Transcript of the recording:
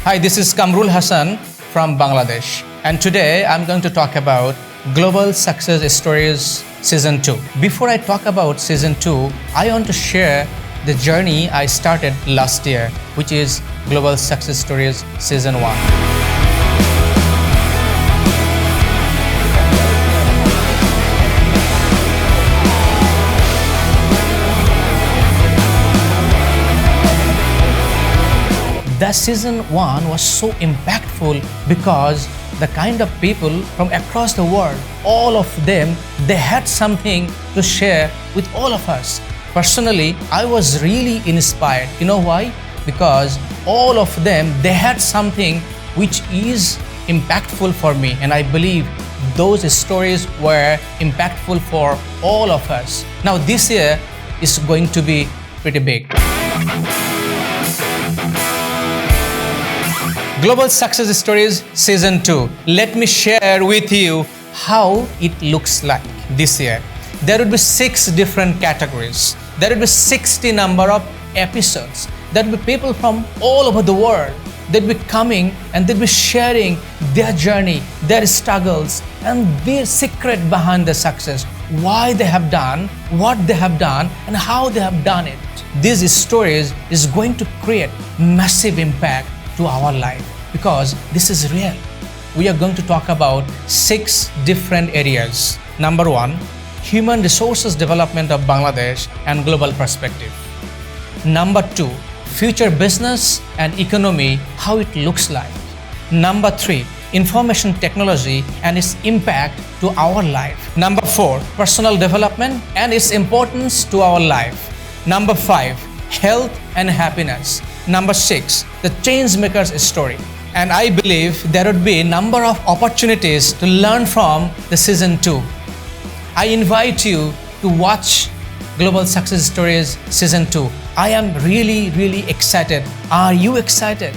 Hi, this is Kamrul Hasan from Bangladesh, and today I'm going to talk about Global Success Stories Season 2. Before I talk about Season 2, I want to share the journey I started last year, which is Global Success Stories Season 1. That season 1 was so impactful because the kind of people from across the world, all of them, they had something to share with all of us. Personally, I was really inspired. You know why? Because all of them, they had something which is impactful for me, and I believe those stories were impactful for all of us. Now this year is going to be pretty big. Global Success Stories Season 2. Let me share with you how it looks like this year. There will be 6 different categories. There will be 60 number of episodes. There will be people from all over the world. They'll be coming and they'll be sharing their journey, their struggles, and their secret behind the success. Why they have done, what they have done, and how they have done it. These stories is going to create massive impact to our life because this is real. We are going to talk about 6 different areas. Number 1, human resources development of Bangladesh and global perspective. Number 2, future business and economy, how it looks like. Number 3, information technology and its impact to our life. Number 4, personal development and its importance to our life. Number 5, health and happiness. Number 6, the changemakers story. And I believe there would be a number of opportunities to learn from the season 2. I invite you to watch Global Success Stories Season 2. I am really excited. Are you excited?